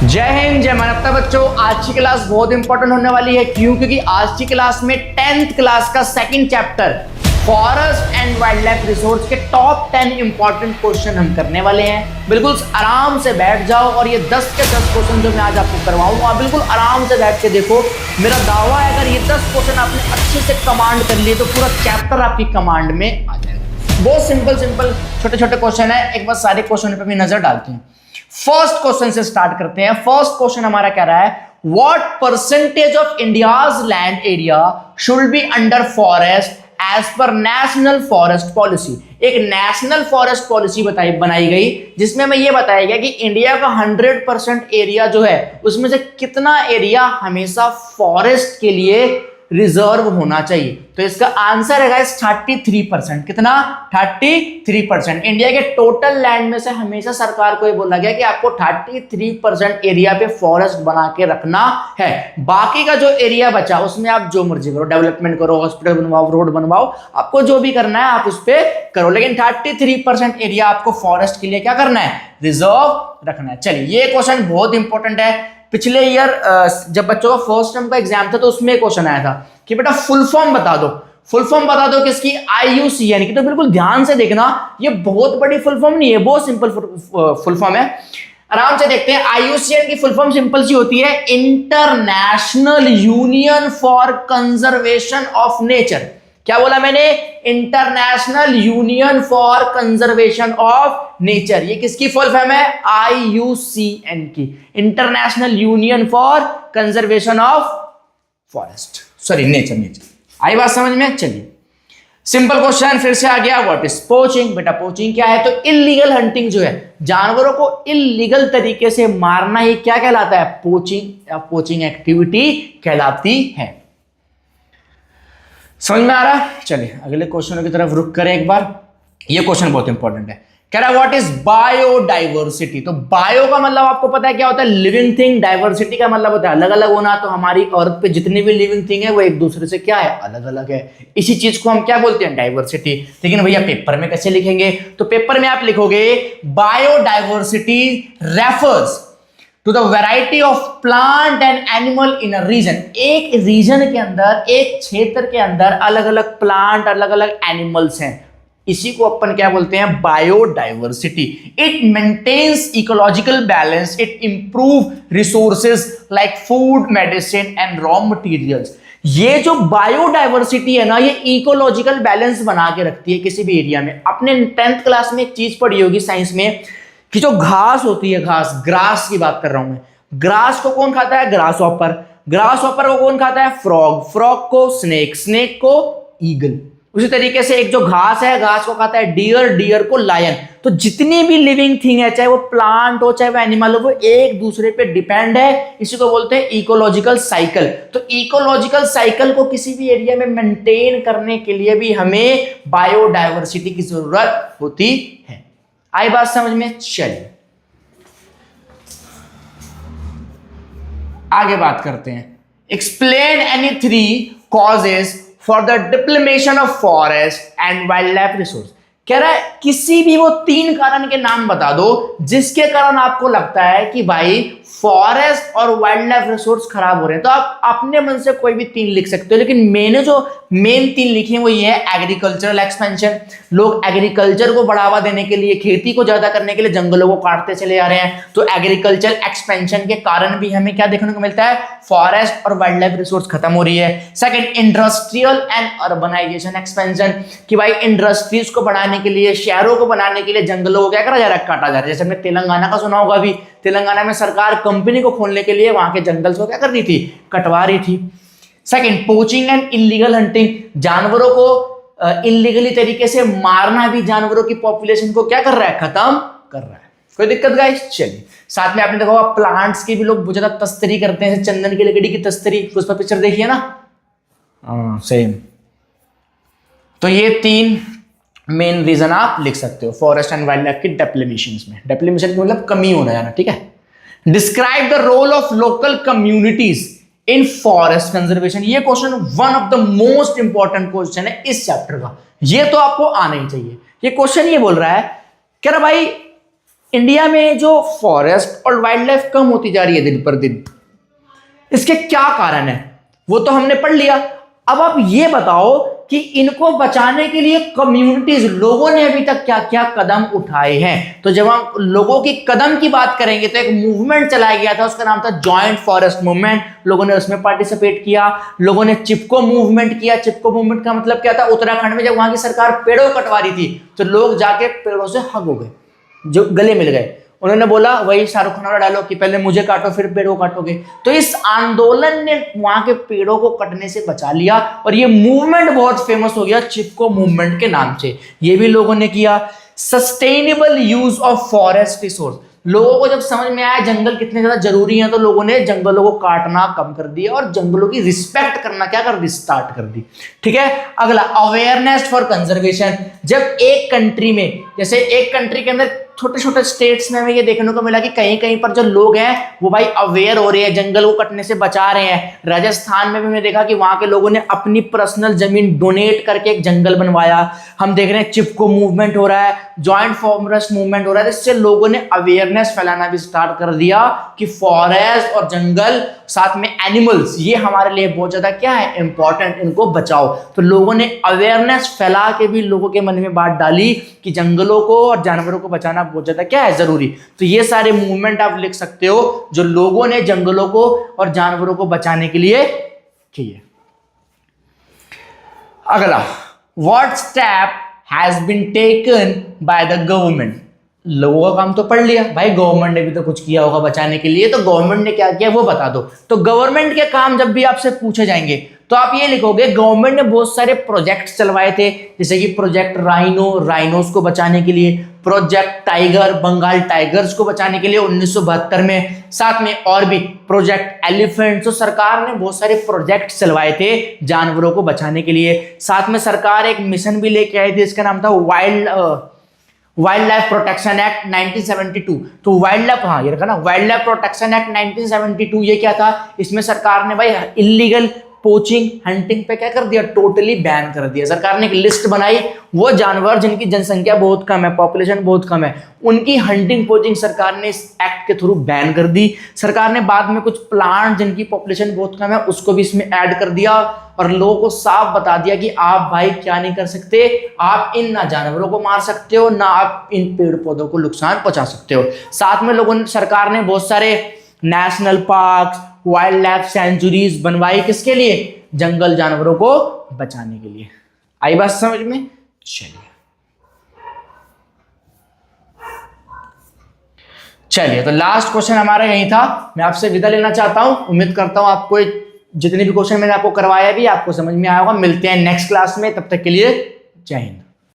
जय हिंद, जय मानवता बच्चों। आज की क्लास बहुत इंपॉर्टेंट होने वाली है। क्यों? क्योंकि आज की क्लास में 10th क्लास का second chapter forest and wildlife resource के टॉप 10 इंपॉर्टेंट क्वेश्चन हम करने वाले हैं। बिल्कुल आराम से बैठ जाओ और ये 10 के 10 क्वेश्चन जो मैं आज आपको करवाऊंगा, बिल्कुल आराम से बैठ के देखो। मेरा दावा है अगर ये 10 क्वेश्चन आपने अच्छे से कमांड कर लिए तो पूरा चैप्टर आपकी कमांड में आ जाएगा। बहुत सिंपल छोटे छोटे क्वेश्चन है। एक बार सारे क्वेश्चन पे भी नजर डालते हैं। फर्स्ट क्वेश्चन से स्टार्ट करते हैं। फर्स्ट क्वेश्चन हमारा कह रहा है what percentage of India's land area should be under forest as per national forest policy. एक नेशनल फॉरेस्ट पॉलिसी बनाई गई जिसमें हमें यह बताया गया कि इंडिया का 100% एरिया जो है उसमें से कितना एरिया हमेशा फॉरेस्ट के लिए रिजर्व होना चाहिए। तो इसका आंसर है गाइस 33%। कितना? 33%। इंडिया के टोटल लैंड में से हमेशा सरकार को ये बोला गया कि आपको 33% एरिया पे फॉरेस्ट बना के रखना है। बाकी का जो एरिया बचा उसमें आप जो मर्जी करो, डेवलपमेंट करो, हॉस्पिटल बनवाओ, रोड बनवाओ, आपको जो भी करना है आप उस पर करो, लेकिन 33% एरिया आपको फॉरेस्ट के लिए क्या करना है? रिजर्व रखना है। चलिए, ये क्वेश्चन बहुत इंपॉर्टेंट है। पिछले ईयर जब बच्चों का फर्स्ट टर्म का एग्जाम था तो उसमें क्वेश्चन आया था कि बेटा फुल फॉर्म बता दो। फुल फॉर्म बता दो किसकी? IUCN की। तो बिल्कुल ध्यान से देखना, ये बहुत बड़ी फुल फॉर्म नहीं है, बहुत सिंपल फुल फॉर्म है। आराम से देखते हैं। IUCN की फुल फॉर्म सिंपल सी होती है international union for conservation of nature. क्या बोला मैंने? International union for conservation of nature. ये किसकी फुल फॉर्म है? IUCN की, international union for conservation of forest, sorry nature. आई बात समझ में? चलिए, सिंपल क्वेश्चन फिर से आ गया। What is poaching? बेटा पोचिंग क्या है? तो इलीगल हंटिंग जो है, जानवरों को इलीगल तरीके से मारना ही क्या कहलाता है? पोचिंग या पोचिंग एक्टिविटी कहलाती है। समझ में आ रहा? चलिए अगले क्वेश्चन की तरफ रुक करें एक बार। ये क्वेश्चन बहुत इंपॉर्टेंट है। कह रहा है व्हाट इज बायोडाइवर्सिटी? तो बायो का मतलब आपको पता है क्या होता है? Living thing. डाइवर्सिटी का मतलब होता है अलग अलग होना। तो हमारी अर्थ पे जितनी भी लिविंग थिंग है वो एक दूसरे से क्या है? अलग अलग है। इसी चीज को हम क्या बोलते हैं? डाइवर्सिटी। लेकिन भैया पेपर में कैसे लिखेंगे? तो पेपर में आप लिखोगे biodiversity refers to the variety of plant and animal in a region. एक रीजन के अंदर, एक क्षेत्र के अंदर अलग अलग प्लांट, अलग अलग एनिमल्स हैं। इसी को अपन क्या बोलते हैं? Biodiversity. It maintains ecological balance, it improve resources like food, medicine and raw materials. ये जो बायोडाइवर्सिटी है ना, ये इकोलॉजिकल बैलेंस बना के रखती है किसी भी एरिया में। आपने 10th क्लास में एक चीज पढ़ी होगी साइंस में कि जो घास होती है, घास, ग्रास की बात कर रहा हूं मैं। ग्रास को कौन खाता है? Grass hopper. ग्रास हॉपर को कौन खाता है? फ्रॉग। फ्रॉग को स्नेक। स्नेक को ईगल। उसी तरीके से एक जो घास है, घास को खाता है डियर। डियर को लायन। तो जितनी भी लिविंग थिंग है, चाहे वो प्लांट हो चाहे वो एनिमल हो, वो एक दूसरे पे डिपेंड है। इसी को बोलते हैं इकोलॉजिकल साइकिल। तो इकोलॉजिकल साइकिल को किसी भी एरिया में मेंटेन करने के लिए भी हमें बायोडाइवर्सिटी की जरूरत होती है। आई बात समझ में? चलिए आगे बात करते हैं। Explain any 3 causes for the depletion of forest and wildlife resource. कह रहा है किसी भी वो 3 कारण के नाम बता दो जिसके कारण आपको लगता है कि भाई फॉरेस्ट और वाइल्ड लाइफ रिसोर्स खराब हो रहे हैं। तो आप अपने मन से कोई भी 3 लिख सकते हो, लेकिन मैंने जो मेन 3 लिखी है वो ये है एग्रीकल्चरल एक्सपेंशन। लोग एग्रीकल्चर को बढ़ावा देने के लिए, खेती को ज्यादा करने के लिए जंगलों को काटते चले आ रहे हैं। तो एग्रीकल्चर एक्सपेंशन के कारण भी हमें क्या देखने को मिलता है? फॉरेस्ट और वाइल्ड लाइफ रिसोर्स खत्म हो रही है। Second, industrial and urbanisation expansion, कि भाई इंडस्ट्रीज को बढ़ाने के लिए, शहरों को बनाने के लिए जंगलों को क्या करा जा रहा है? काटा जा रहा है। जैसे हमने तेलंगाना का सुना होगा, अभी तेलंगाना में सरकार कंपनी को खोलने के लिए वहां के जंगल को क्या कर रही थी? कटवा रही थी। Second, poaching and illegal hunting, जानवरों को इलीगली तरीके से मारना भी जानवरों की पॉपुलेशन को क्या कर रहा है? खत्म कर रहा है। कोई दिक्कत गाइस? चलिए, साथ में आपने देखा होगा प्लांट्स की भी लोग बहुत ज्यादा तस्करी करते हैं। चंदन की लकड़ी की तस्करी, उस पर पिक्चर देखिए ना। सेम। तो ये 3 मेन रीजन आप लिख सकते हो फॉरेस्ट एंड वाइल्ड लाइफ की डिप्लोमेशन में। डिप्लोमेशन का मतलब कमी होना जाना, ठीक है। Describe the role of local communities in forest conservation. ये question one of the most important question है इस चैप्टर का। ये तो आपको आना ही चाहिए। ये क्वेश्चन ये बोल रहा है, कह रहा भाई इंडिया में जो फॉरेस्ट और वाइल्ड लाइफ कम होती जा रही है दिन पर दिन, इसके क्या कारण है वो तो हमने पढ़ लिया। अब आप ये बताओ कि इनको बचाने के लिए कम्युनिटीज, लोगों ने अभी तक क्या क्या कदम उठाए हैं। तो जब हम लोगों की कदम की बात करेंगे तो एक मूवमेंट चलाया गया था, उसका नाम था जॉइंट फॉरेस्ट मूवमेंट। लोगों ने उसमें पार्टिसिपेट किया, लोगों ने चिपको मूवमेंट किया। चिपको मूवमेंट का मतलब क्या था, उत्तराखंड में जब वहां की सरकार पेड़ों कटवा रही थी तो लोग जाके पेड़ों से हग हो गए, जो गले मिल गए। उन्होंने बोला, वही शाहरुख खान वाला डायलॉग कि पहले मुझे काटो फिर पेड़ों काटोगे। तो इस आंदोलन ने वहां के पेड़ों को कटने से बचा लिया और ये मूवमेंट बहुत फेमस हो गया चिपको मूवमेंट के नाम से। ये भी लोगों ने किया। Sustainable use of forest resource, लोगों को जब समझ में आया जंगल कितने ज्यादा जरूरी हैं तो लोगों ने जंगलों को काटना कम कर दिया और जंगलों की रिस्पेक्ट करना क्या कर दी, स्टार्ट कर दी। ठीक है। अगला, अवेयरनेस फॉर कंजर्वेशन। जब एक कंट्री में, जैसे एक कंट्री के अंदर छोटे छोटे स्टेट्स में हमें ये देखने को मिला कि कहीं कहीं पर जो लोग हैं वो भाई अवेयर हो रहे हैं, जंगल को कटने से बचा रहे हैं। राजस्थान में भी हमने देखा कि वहां के लोगों ने अपनी पर्सनल जमीन डोनेट करके एक जंगल बनवाया। हम देख रहे हैं चिपको मूवमेंट हो रहा है, जॉइंट फॉरेस्ट मूवमेंट हो रहा है, जिससे लोगों ने अवेयरनेस फैलाना भी स्टार्ट कर दिया कि फॉरेस्ट और जंगल साथ में एनिमल्स ये हमारे लिए बहुत ज्यादा क्या है, इंपॉर्टेंट, इनको बचाओ। तो लोगों ने अवेयरनेस फैला के भी लोगों के मन में बात डाली कि जंगलों को और जानवरों को बचाना बहुत ज्यादा क्या है, जरूरी। तो ये सारे मूवमेंट आप लिख सकते हो जो लोगों ने जंगलों को और जानवरों को बचाने के लिए किए। अगला, what step has been taken by the government. लोगों का काम तो पढ़ लिया भाई, गवर्नमेंट ने भी तो कुछ किया होगा बचाने के लिए, तो गवर्नमेंट ने क्या किया वो बता दो। तो गवर्नमेंट के काम जब भी आपसे पूछे जाएंगे तो आप ये लिखोगे गवर्नमेंट ने बहुत सारे प्रोजेक्ट चलवाए थे, जैसे कि प्रोजेक्ट राइनो, राइनोस को बचाने के लिए, प्रोजेक्ट टाइगर, बंगाल टाइगर्स को बचाने के लिए 1972 में, साथ में और भी प्रोजेक्ट एलिफेंट। तो सरकार ने बहुत सारे प्रोजेक्ट चलवाए थे जानवरों को बचाने के लिए। साथ में सरकार एक मिशन भी लेके आई थी, इसका नाम था वाइल्ड लाइफ प्रोटेक्शन एक्ट 1972। तो वाइल्ड लाइफ, हाँ ये रखा ना, वाइल्ड लाइफ प्रोटेक्शन एक्ट 1972। ये क्या था, इसमें सरकार ने भाई इलीगल पोचिंग, हंटिंग पे क्या कर दिया, टोटली बैन कर दिया। सरकार ने एक लिस्ट बनाई, वो जानवर जिनकी जनसंख्या बहुत कम है, पॉपुलेशन बहुत कम है, उनकी हंटिंग पोचिंग सरकार ने इस एक्ट के थ्रू बैन कर दी। सरकार ने बाद में कुछ प्लांट जिनकी पॉपुलेशन बहुत कम है उसको भी इसमें ऐड कर दिया और लोगों को साफ बता दिया कि आप भाई क्या नहीं कर सकते, आप इन ना जानवरों को मार सकते हो ना आप इन पेड़ पौधों को नुकसान पहुंचा सकते हो। साथ में लोगों ने, सरकार ने बहुत सारे national park, wild life sanctuaries बनवाई, किसके लिए, जंगल जानवरों को बचाने के लिए। आई बात समझ में। चलिए तो लास्ट क्वेश्चन हमारा यही था। मैं आपसे विदा लेना चाहता हूं। उम्मीद करता हूं आपको जितने भी क्वेश्चन मैंने आपको करवाया भी आपको समझ में आया होगा। मिलते हैं नेक्स्ट क्लास में, तब तक के लिए जय हिंद।